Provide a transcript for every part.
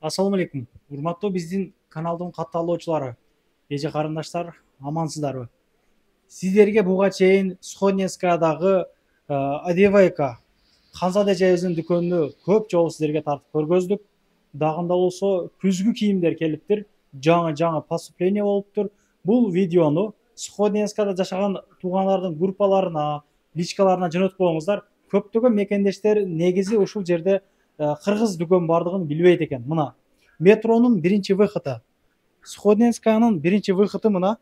Assalamu алейкум. Урматтуу биздин каналдын катталуучулары, эже карындаштар, амансыздарбы? Сиздерге буга чейин Сходненскадагы одевайка Ханзада эжебиздин дүкөнүнө көп жолу сиздерге тартып көргөздүк. Дагында болсо күзгү кийимдер келиптир, жаңы поступление болуптур. Бул видеону Сходненскада жашаган туугандардын группаларына, личкаларына жөнөткөнүңүздар. Көптөгөн мекендештер негизи ушул жерде кыргыз дүкөн бардыгын билбейт экен. Мына метронун биринчи выходу, Сходненскаянын биринчи выходу мына.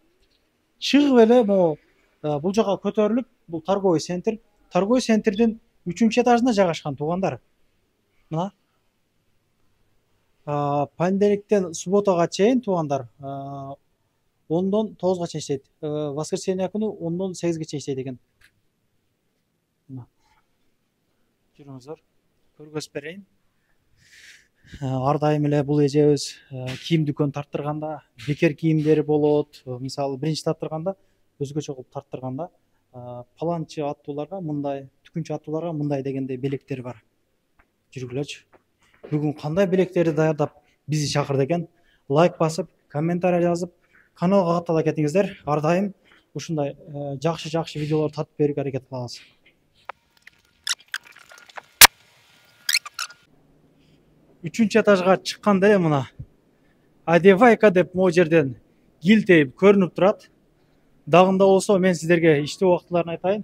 Чыгып эле бул жака көтөрүлүп, бул торговый центр. Торговый центрдин 3-чү этажында жайгашкан туугандар. Мына понедельниктен субботага чейин туугандар 10-дон 9-га чейин иштейт. Воскресенье күнү 10-дон 8-ге чейин иштейт экен. Мына жүрүңүздөр, көргөзүп берейин. Ар дайым эле бул эжебиз кийим дүкөн тарттырганда бекер кийимдери болот. Мисалы биринчи тарттырганда өзгөчө кылып тарттырганда паланчы аттууларга мындай, түкүнчү аттууларга мындай дегендей белектер бар. Жүргүлөчү. Бүгүн кандай белектерди даярдап бизди чакырды экен? Лайк басып, комментарий жазып, каналга каттала кетиңиздер. Ар дайым ушундай жакшы видеолор тартып берүүгө аракет кылабыз. 3-чү этажга чыкканда мына одевайка деп могу жерден килтейип көрүнүп турат. Дагында болсо мен сиздерге иштөө убактыларын айтайын.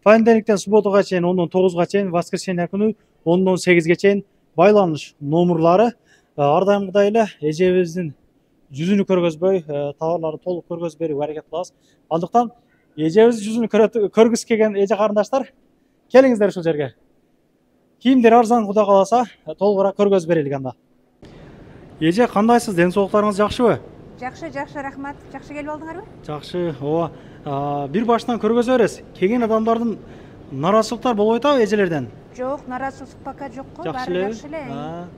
Понедельниктен субботага чейин 10-дон 9-га чейин, воскресенье күнү 10-дон 8-ге чейин байланыш номерлары. Ар дайымкыдай эле эжебиздин жүзүнү көргөзбөй, товарларды толук көргөзүп берүүгө аракет кылабыз. Андыктан эжебиздин жүзүнү көргүсү келген эже карындаштар, келиңиздер ушул жерге. Кийимдер арзан, кудай кааласа, толугураак көргөзүп берелик анда. Эже, кандайсыз? Ден соолуктарыңыз жакшыбы? Жакшы, рахмат. Жакшы келип алдыңарбы? Жакшы, ооба. Бир башынан көргөзө бересиз. Келген адамдардын нараазычылыктар болбой атабы эжелерден? Жок, нараазычылык пока жок го, баары жакшы эле.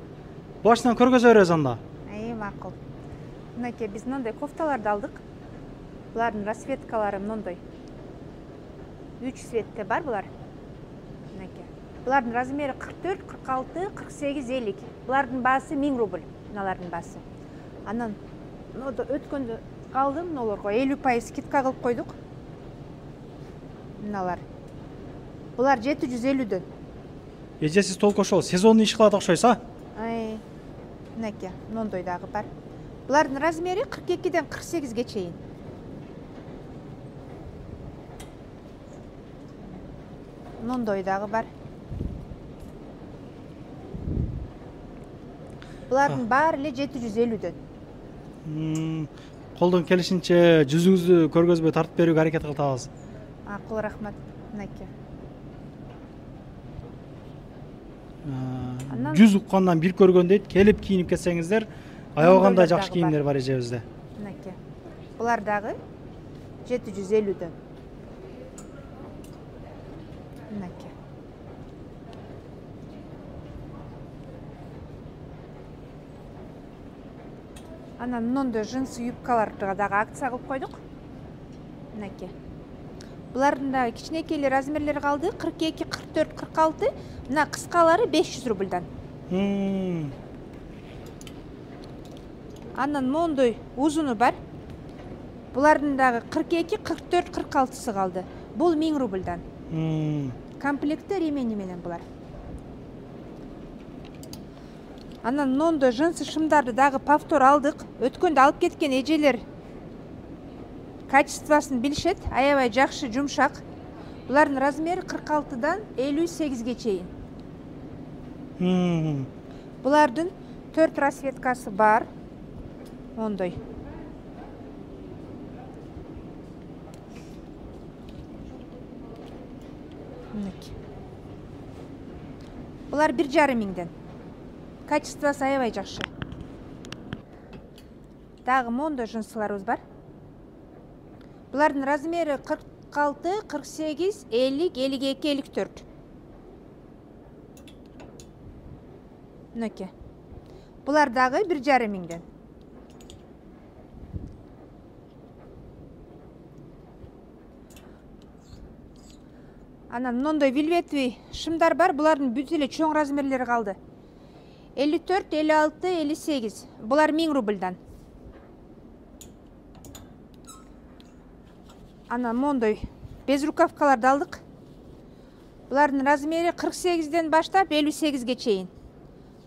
Башынан көргөзө беребиз анда. Макул. Мынакей биз мындай кофталарды алдык. Булардын расцветкалары мындай. 3 цветте бар булар. Мынакей. Булардын размери 44, 46, 48, 50. Булардын баасы 1000 рубль. Мыналардын баасы. Анан өткөндө калды мыналарга 50% скидка кылып койдук. Мыналар. Булар 750дөн. Эже, сиз толук ошол сезонный иш кылат окшойсуз, а? Мынакей, мындай дагы бар. Булардын размери 42ден 48ге чейин. Мындай дагы бар. Булардын баары эле 750дөн. Колдон келишинче жүзүңүздү көргөзбөй тартып берүүгө аракет кылып атабыз. Макул, рахмат. Мынакей. Жүз уккандан бир көргөн дейт. Келип кийинип кетсеңиздер, аябагандай жакшы кийимдер бар эжебизде. Мынакей. Булар дагы 750дөн. Мынакей. Анан мындай джинсы юбкаларга дагы акция кылып койдук. Мынакей. Булардын дагы кичинекейлер размерлери калды. 42, 44, 46. Мына кыскалары 500 рубльдан. Анан мондой узуну бар. Булардын дагы 42, 44, 46сы калды. Бул 1000 рубльдан. Комплекти ремени менен булар. Анан мондой джинсы шымдарды дагы повтор алдык. Өткөндө алып кеткен эжелер качествосын билишет, аябай жакшы, жумшак. Булардын размери 46дан 58ге чейин. Булардын 4 расцветкасы бар. Мондай. Булар 1,5 миңден. Качествосы аябай жакшы. Дагы мондай джинсыларыбыз бар. Булардын размери 46, 48, 50, 52, 54. Мынакей. Булар дагы 1,5 миңден. Анан мындай вельветовый шымдар бар. Булардын бүт эле чоң размерлери калды. 54, 56, 58. Бұлар 1000 рубльдан. Ана мондай безрукавкаларды алдық. Бұлардың размері 48-ден баштап 58-ге чейін.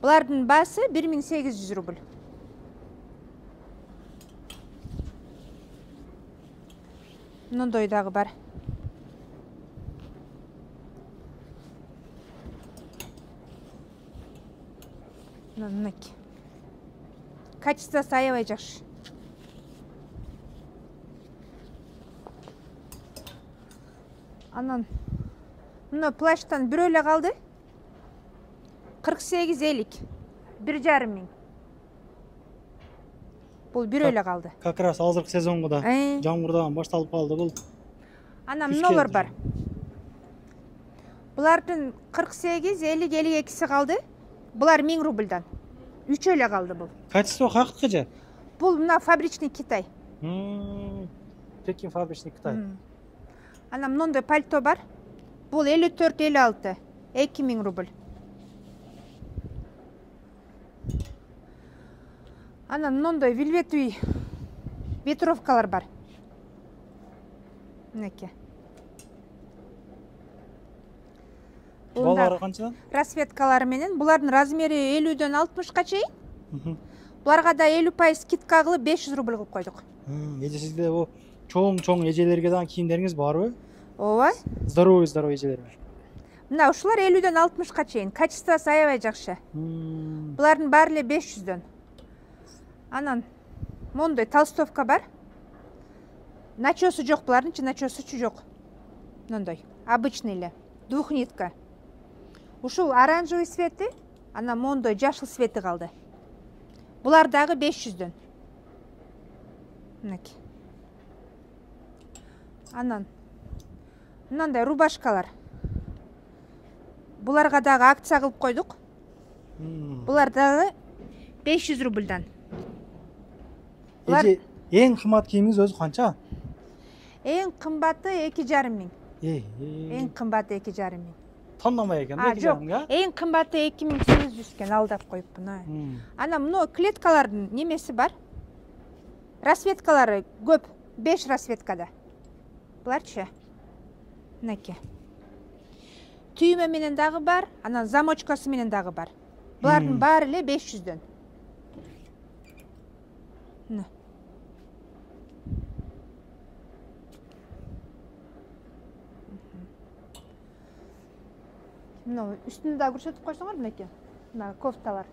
Бұлардың басы 1800 рубль. Мұндайдағы бар. Мынакей. Качествосы аябай жақсы. Анан мына плащтан бір өлі қалды. 48-50. 1,5 мың. Бұл бір өлі қалды. Как раз азыркы сезонго да жамгырдан башталып калды бул. Ана мыналар бар. Бұлардың 48, 50, 52-си қалды. Бұлар 1000 рубльдан. 3 өлі қалды бұл. Качество каяктыкы же? Бұл мына фабричный Китай. Пекин фабричный Китай. Ана мынандай пальто бар. Бұл 54, 56. 2000 рубль. Ана мынандай вельветовый ветровкалар бар. Мынакей. Балары қаншадан? Расцветкалары менен. Бұлардың размері 50-ден 60-қа чейін. Бұларға да 50% скидка қылып 500 рубль қылып қойдық. Эже сизде о чоң эжелерге дагы кийимдериңиз барбы? Ооба. Здоровый эжелер. Мына ушулар 50-ден 60-қа чейін. Качествосы аябай жақсы. Бұлардың бәрі 500-ден. Анан мондай толстовка бар. Начосы жоқ бұлардың, начосы жоқ. Мындай обычный эле, двухнитка. Ушул оранжевый цвети, ана мондай жашыл цвети қалды. Бұлар дагы 500-ден. Мынакей. Анан мынандай рубашкалар. Бұларға дагы акция кылып койдук. Бұлар дагы 500 рубльдан. Эже эң кымбат кийимиңиз өзү канча? Эң кымбаты 2,5 мың. Эң кымбаты 2,5 мың. Тоннамай экен, 2,5 мыңга? Эң кымбаты 2800 экен, алдап коюпмун. Ана мына клеткалардын немеси бар. Расцветкалары көп, 5 расцветкада. Буларчы. Мынакей. Түймө менен дагы бар, анан замочкасы менен дагы бар. Булардын баары эле 500-дөн. Мына үстүндө дагы көрсөтүп койсоңор, мынакей. Мына кофталар.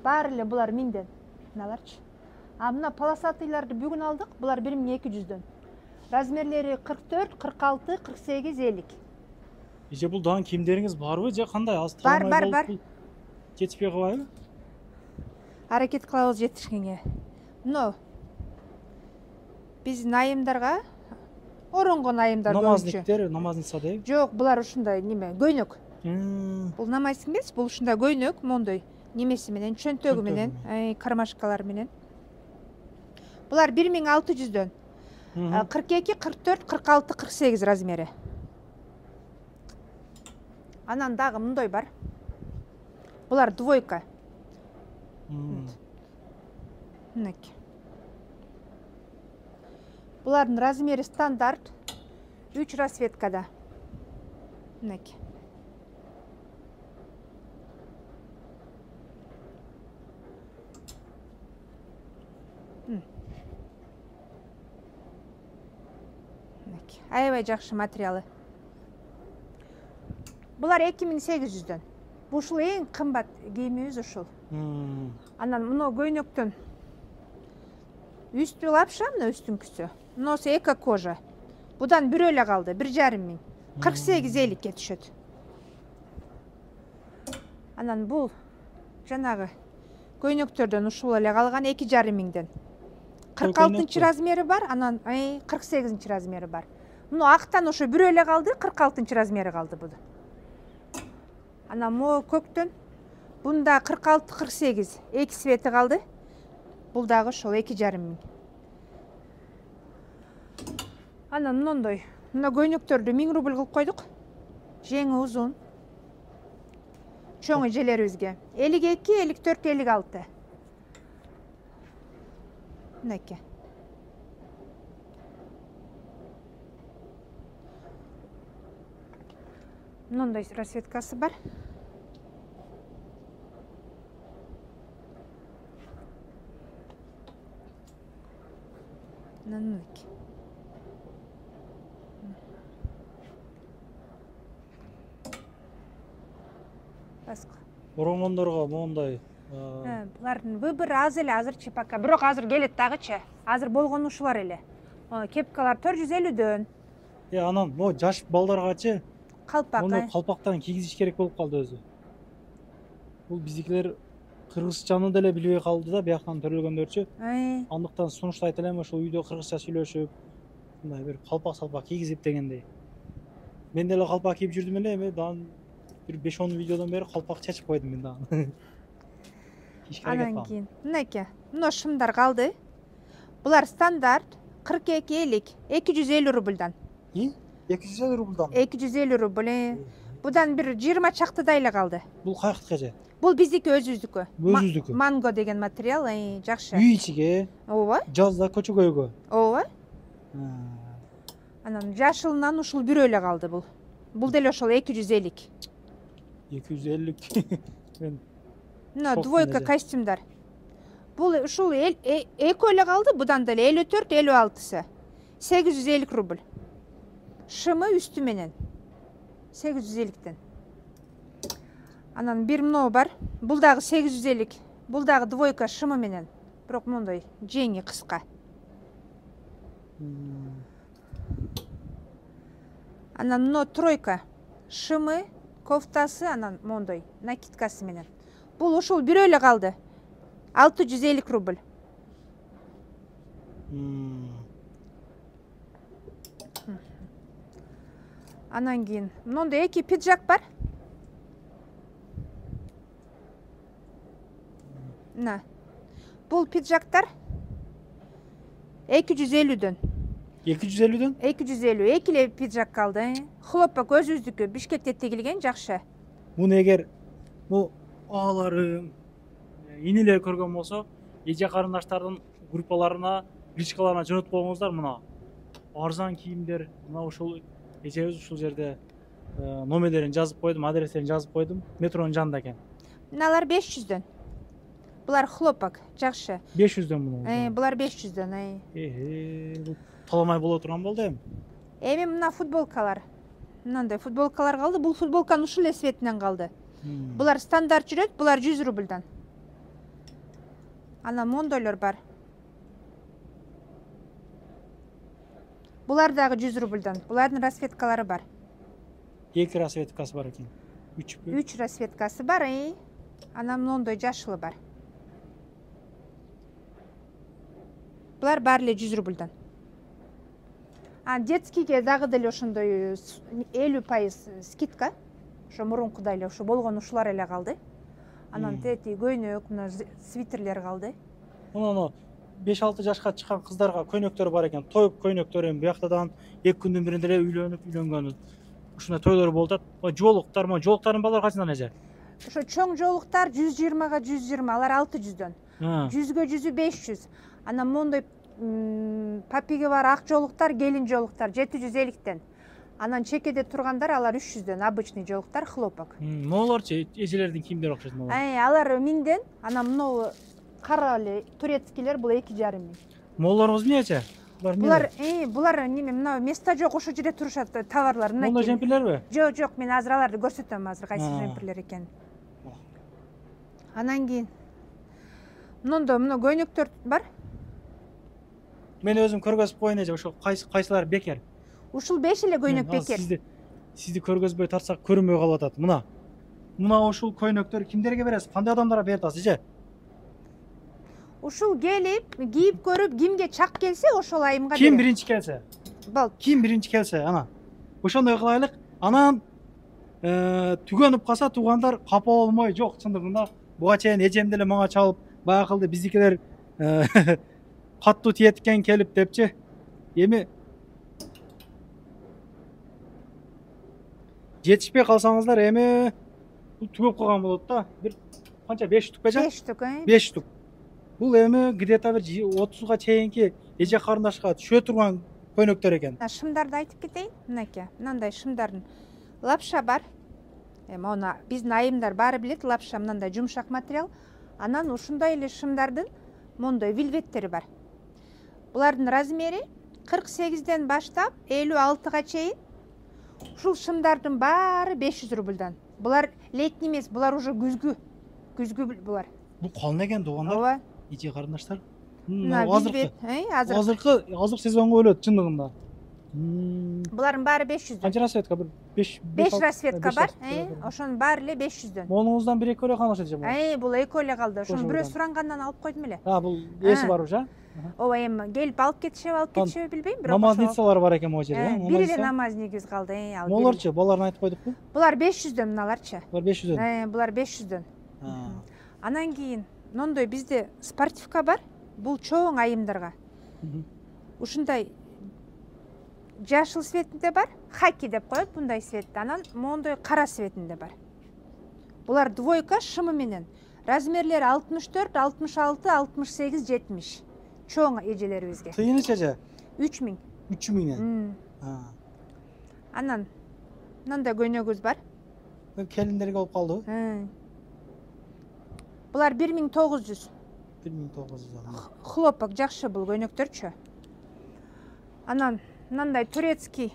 Баары эле булар 1000-ден. Мыналарчы. А мына полосатыйларды бүгүн алдык, булар 1200-дөн. Размерлери 44, 46, 48, 50. Эже бул дагы кийимдериңиз барбы же кандай? Аз Бар. Жетишпей калбайбы? Аракет кылабыз жетишкенге. Мына биздин айымдарга оронгон айымдар көбүнчө. Намазниктер, намазница дейби? Жок, булар ушундай неме, көйнөк. Бул намайсың эмес, бул ушундай көйнөк, мондой немеси менен, чөнтөгү менен, кармашкалар менен. Булар 1600-дөн. 42, 44, 46, 48 размери. Анан дагы мындай бар. Булар двойка. Мынакей. Булардын размери стандарт 3 расцветкада. Мынакей. Аябай жакшы материалы. Булар 2800-дөн. Ушул эң кымбат кийимибиз ушул. Анан мына көйнөктөн үстү лапша, мына үстүңкүсү. Мынасы эко кожа. Будан бир эле калды, 1,5 мың. 48-50-ке түшөт. Анан бул жанагы көйнөктөрдөн ушул эле калган 2,5 мыңден. 46-чы размери бар, анан 48-чы размери бар. Мына актан ошо бир эле калды, 46-чы размери калды бул. Анан мо көктөн бунда 46-48 эки цвети калды. Бул дагы ошол 2,5 мың. Анан мындай, мына көйнөктөрдү 1000 рубль кылып койдук. Жеңи узун. чоң эжелерибизге 52, 54, 56. Мынакей. Мындай расветкасы бар. Мынакей. Басқа. Романдарға мондай Булардын выборы аз эле азырчы пока. Бирок азыр келет дагычы. Азыр болгон ушулар эле. Кепкалар 450дөн. Анан могу жаш балдаргачы Калпак. муну калпактан кийгизиш керек болуп калды өзү. Бул биздикилер кыргызчаны деле билбей калды да, бияктан төрөлгөндөрчү. Андыктан сунуштайт элем ошол үйдө кыргызча сүйлөшүп, мындай бир калпак кийгизип дегендей. Мен деле калпак кийип жүрдүм эле, эми дагы бир 5-10 видеодон бери калпак чечип койдум мен дагы. Анан кийин мынакей, мына шымдар калды. Булар стандарт 42,50, 250 рубльдан. 250 рубльдан. 250 рубль. Будан бир 20 чактыдай эле калды. Бул каяктыкы же? Бул биздики өзүбүздүкү. Өзүбүздүкү. Манго деген материал, жакшы. Үй ичиге, Ооба. жазда көчөгөйгө. Ооба. Анан жашылынан ушул бирөө эле калды бул. Бул деле ошол 250. 250. Мен мына двойка костюмдар. Бул ушул экөө эле калды, будан деле 54, 56сы. 850 рубль. Шымы үстү менен. 850ден. Анан бир мынау бар. Бул дагы 850. Бул дагы двойка шымы менен. Бирок мондай жеңи кыска. Анан мынау тройка. Шымы, кофтасы, анан мондай накидкасы менен. Бул ушул бирөө эле калды. 650 рубль. Анан кийин мындай эки пиджак бар. Мына. Бул пиджактар 250дөн. 250дөн? 250. Эки эле пиджак калды. Хлопок өзүбүздүкү, Бишкекте тигилген, жакшы. Муну эгер бул аалары, инелер көргөн болсо, эже карындаштардын группаларына, личкаларына жөнөтүп коюңуздар. Мына арзан кийимдер, мына ушул эжебиз ушул жерде номерлерин жазып койдум, адрестерин жазып койдум. Метронун жанында экен. Мыналар 500дөн. Булар хлопок, жакшы. 500дөн муну. Булар 500дөн. Бул таламай боло турган болду эми. Эми мына футболкалар. Мындай футболкалар калды. Бул футболканын ушул эле цветинен калды. Булар стандарт жүрөт, булар 100 рубльдан. Анан мондойлор бар. Булар дагы 100 рубльдан. Булардын расветкалары бар. Эки расветкасы бар экен. 3 расветкасы бар. Анан мондой жашылы бар. Булар баары эле 100 рубльдан. Детскийге дагы деле ошондой 50% скидка. Ошо мурункудай эле, ошо болгон ушулар эле калды. Анан тети көйнөк, мына свитерлер калды. Мына 5-6 жашка чыккан кыздарга көйнөктөр бар экен. Той көйнөктөр эми буяктадан 2 күндүн биринде эле үйлөнгөн. Ушундай тойлор болуп атат. Жоолуктардын баалары качандан эже? Ошо чоң жоолуктар 120га 120, алар 600дөн. 100гө 100 500. Анан мондой папиги бар ак жоолуктар, келин жоолуктар 750ден. Анан чекеде тургандар алар 300дөн, обычный жоолуктар хлопок. Могулорчу эжелердин кийимдери окшойт могу. Алар 1000ден, анан мынау кара эле турецкийлер бул 2,5 миң. Могулорубуз эмнече? Булар неме мына место жок, ошол жерде турушат товарлар. Мондай жемпирлерби? Жок, мен азыр аларды көрсөтөм азыр кайсы жемпирлер экенин. Анан кийин мында көйнөктөр бар. Мен өзүм көргөзүп коеюн эже, ошо кайсылар бекер. Ушул 5 эле көйнөк бекер. Сизди көргөзбөй тартсак көрүнбөй калып атат. Мына ушул көйнөктөр кимдерге бересиз? Кандай адамдарга берип атасыз эже? Ушул келип, кийип көрүп, кимге чак келсе, ошол айымга берем. Ким биринчи келсе? Ким биринчи келсе, ана. Ошондой кылайлык. Анан түгөнүп калса туугандар капа болмой, жок, чындыгында буга чейин эжем деле мага чалып, баягы кылды, биздикилер каттуу тиеткен келип депчи. Эми жетишпей калсаңыздар, эми Бул түгөп койгон болот да. Бир канча 5 штук бежа? 5 штук, 5 штук. Бул эми где-то бир 30га чейинки эже карындашка түшө турган көйнөктөр экен. Шымдарды айтып кетейин. Мынакей, мындай шымдардын лапша бар. Эми оны биздин айымдар баары билет, лапша мындай жумшак материал. Анан ушундай эле шымдардын мондой вилветтери бар. Булардын размери 48ден баштап 56га чейин. Ушул шымдардын баары 500 рубльдан. Булар летний эмес, булар уже күзгү. Күзгү булар. Бул калын экен туугандар. Ооба. Эже карындаштар. Азыркы. Азыркы сезонго өлөт чындыгында. Булардын баары 500дөн. Канча расветка? 5 расветка бар. Ошонун баары эле 500дөн. Монуңуздан бир экөө эле калышат же бул. Бул экөө эле калды. Ошону бирөө сурангандан алып койдум эле. Бул эси бар уже. Ооба, эми келип алып кетишеби билбейм, бирок намазницалар бар экен могу жерде. Бир эле намазникибиз калды. Молорчу, баларын айтып койдукпу? Булар 500дөн мыналарчы. Булар 500дөн. Булар 500дөн. Анан кийин мондой бизде спортивка бар. Бул чоң айымдарга. Ушундай жашыл светинде бар, хаки деп коет мындай светте. Анан мондой кара светинде бар. Булар двойка шымы менен. Размерлери 64, 66, 68, 70. Чоң эжелерибизге. Тыйыны чеже? 3000. 3000. Анан мындай көйнөгүбүз бар. Келиндерге болуп калдыбы? Булар 1900. 1900. Хлопок жакшы бул көйнөктөрчү. Анан мындай турецкий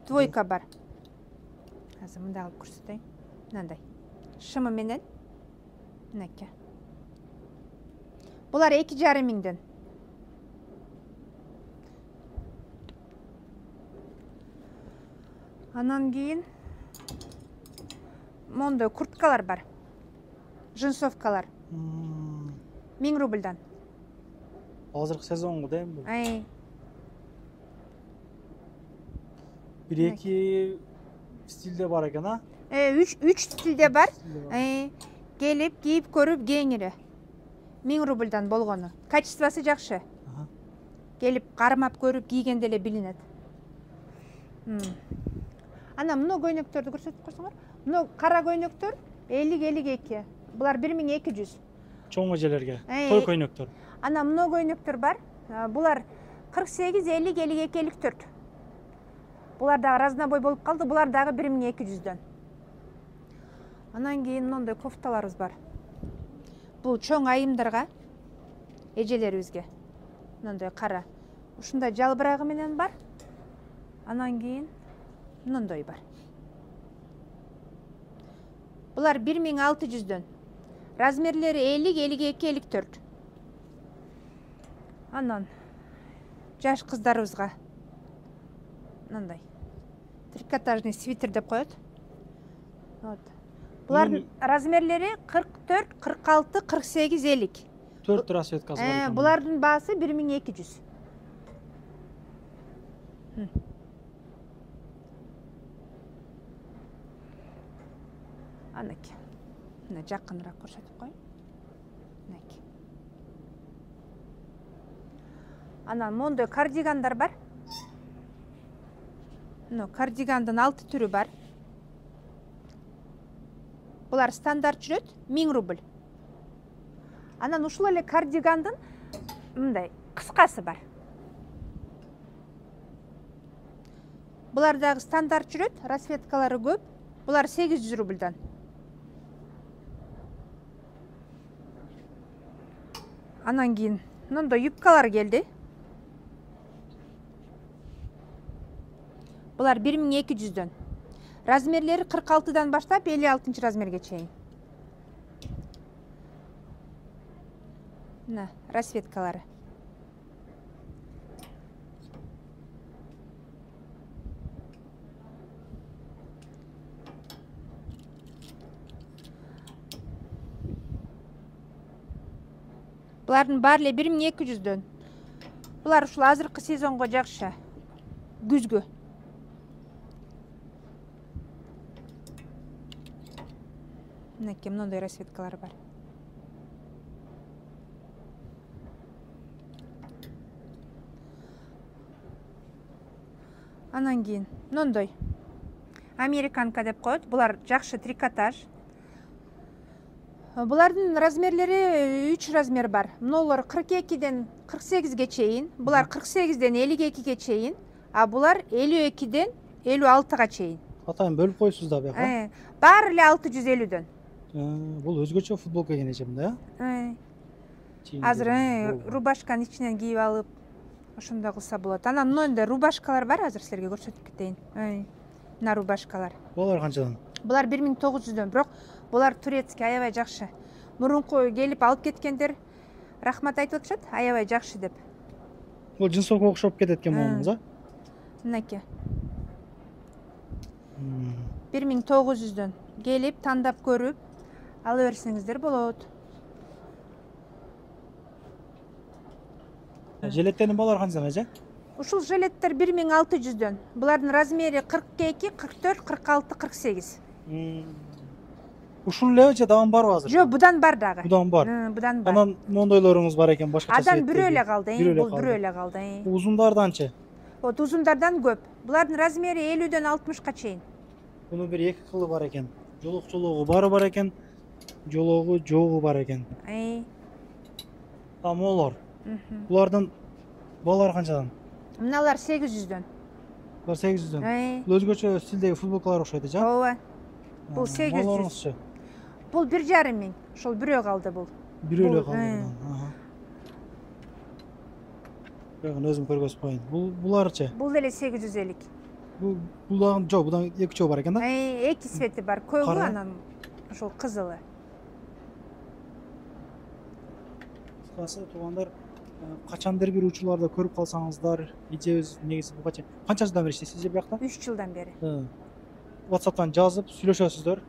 двойка бар. Азыр мындай алып көрсөтөйүн. Мындай. Шымы менен. Мынакей. Булар 2500ден. Анан кийин мондой курткалар бар. Джинсовкалар. 1000 рубльдан. Азыркы сезонго да эми. Бир эки стилде бар экен, а? 3 стилде бар. Келип кийип көрүп кеңири. 1000 рубльдан болгону. Качествосы жакшы. Келип кармап көрүп кийгенде эле билинет. Ана мына көйнөктөрдү көрсөтүп койсоңор. Мына кара көйнөктөр 50-52. Булар 1200. Чоң эжелерге. Той көйнөктөр. Ана мына көйнөктөр бар. Булар 48, 50, 52, 54. Булар дагы разнобой болуп калды. Булар дагы 1200дөн. Анан кийин мындай кофталарыбыз бар. Бул чоң айымдарга, эжелерибизге. Мындай кара. Ушундай жалбырагы менен бар. Анан кийин мындай бар. Булар 1600дөн. Размерлери 50, 52, 54. Анан жаш кыздарыбызга мындай трикотажный свитер деп коет. Вот. Булардын размерлери 44, 46, 48, 50. 4 расветкасы бар экен. Булардын баасы 1200. Анакей. Мына жакыныраак көрсөтүп коеюн. Анакей. Анан мондой кардигандар бар. Мына кардигандын 6 түрү бар. Булар стандарт жүрөт 1000 рубль. Анан ушул эле кардигандын мындай кыскасы бар. Булар дагы стандарт жүрөт, расветкалары көп. Булар 800 рубльдан. Анан кийин мындай юбкалар келди. Булар 1200дөн. Размерлери 46дан баштап 56 размерге чейин. Мына расветкалары. Булардын баары эле 1200дөн. Булар ушул азыркы сезонго жакшы. Күзгү. Мынакей мындай расветкалары бар. Анан кийин мындай американка деп коет. Булар жакшы трикотаж. Булардын размерлери 3 размер бар. Мыналар 42ден 48ге чейин, булар 48ден 52ге чейин, а булар 52ден 56га чейин. Атайын бөлүп коюпсуз да бияка. Баары эле 650дөн. Бул өзгөчө футболка экен эчем да. Азыр рубашканын ичинен кийип алып, ошондой кылса болот. Анан мындай рубашкалар бар, азыр силерге көрсөтүп кетейин. Мына рубашкалар. Булар канчадан? Булар 1900дөн, бирок булар турецкий, аябай жакшы. Мурунку келип алып кеткендер рахмат айтып атышат, аябай жакшы деп. Бул джинсовго окшоп кетет экен момуз, а? Мынакей. 1900дөн келип тандап көрүп ала берсеңиздер болот. Жилеттердин баалары канчадан эже? Ушул жилеттер 1600дөн. Булардын размери 42, 44, 46, 48. Ушул эле же давам барбы азыр? Жок, будан бар дагы. Будан бар. Будан бар. Анан мондойлоруңуз бар экен, башкача Адан бирөө эле калды, бул бирөө эле калды. Узундарданчы? Вот узундардан көп. Булардын размери 50дөн 60га чейин. Мунун бир эки кылы бар экен. Жолокчулугу бары бар экен, жологу жогу бар экен. Молор. Булардын баалары канчадан? Мыналар 800дөн. Булар 800дөн. Бул өзгөчө стилдеги футболкалар окшойт, эже? Ооба. Бул 800. Молоруңузчу? Бул 1,5 миң. Ошол бирөө калды бул. Бирөө эле калды. Бирок өзүм көргөзүп коеюн. Буларчы? Бул деле 850. Булдан жок, будан эки чоо бар экен да? Эки цвети бар. Көөгү анан ошол кызылы. Кыскасы туугандар, качандыр бир учурларда көрүп калсаңыздар, эжебиз негизи буга канча жылдан бери иштейсиз же биякта? 3 жылдан бери. WhatsApp'tan жазып сүйлөшөсүздөр.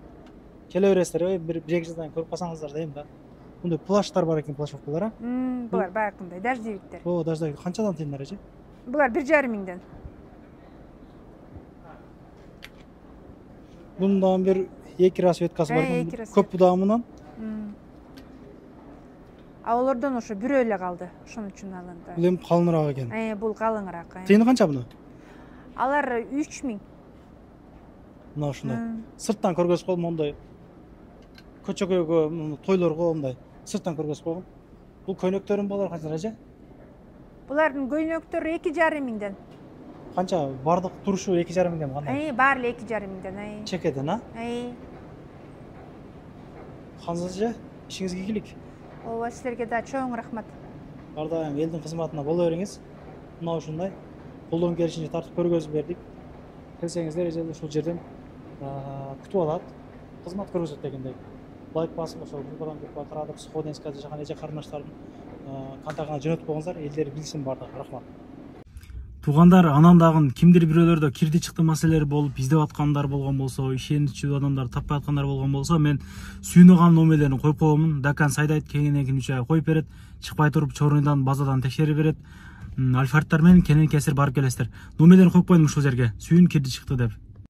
Келе бересиздер, бир 2 жылдан көрүп калсаңыздар дейм да. Мындай плаштар бар экен, плашовкалар, а? Булар баягындай дождевиктер. Дождевик канчадан тыйындар эже? Булар 1,5 миңден. Bunun da bir iki rasvetkası var. Көп budağımından. Олордон ошо бирөө эле калды. Ошон үчүн алынды. Бул эми калыныраак экен. Бул калыңыраак. Тыйыны канча буну? Алар 3 миң. Мына ушундай. Сырттан көргөзүп койдум мондай. Көчөгө, тойлорго мондай сырттан көргөзүп койгом. Бул көйнөктөрүн баалары канча эже? Булардын көйнөктөрү 2,5 миңден. Канча бардык турушу 2,5 миңден кандай? Баары эле 2,5 миңден. Чекеден, а? Ханза эже, ишиңизге ийгилик. Ооба, силерге да чоң рахмат. Ар дайым элдин кызматына боло бериңиз. Мына ушундай колдон келишинче тартып көргөзүп бердик. Келсеңиздер эже ушул жерден күтүп алат, кызмат көргөзөт дегендей. Лайк басып, ошол группадан таратып, Сходенская жашаган эже карындаштардын контактына жөнөтүп койгоңуздар, элдер билсин бардыгы. Рахмат. Туугандар, анан дагы кимдир бирөөлөрдө кирди чыкты маселелер болуп издеп аткандар болгон болсо, ишеничүү адамдар таппай аткандар болгон болсо, мен сүйүнөган номерлерин коюп койгомун. Дакан Сайдайт кеңинен 3 ай коюп берет, чыкпай туруп Чорныйдан базадан текшерип берет. Альфардтар менен кенен кесир барып келесиздер. Номерлерин коюп койдум ушул жерге. Сүйүн кирди чыкты деп.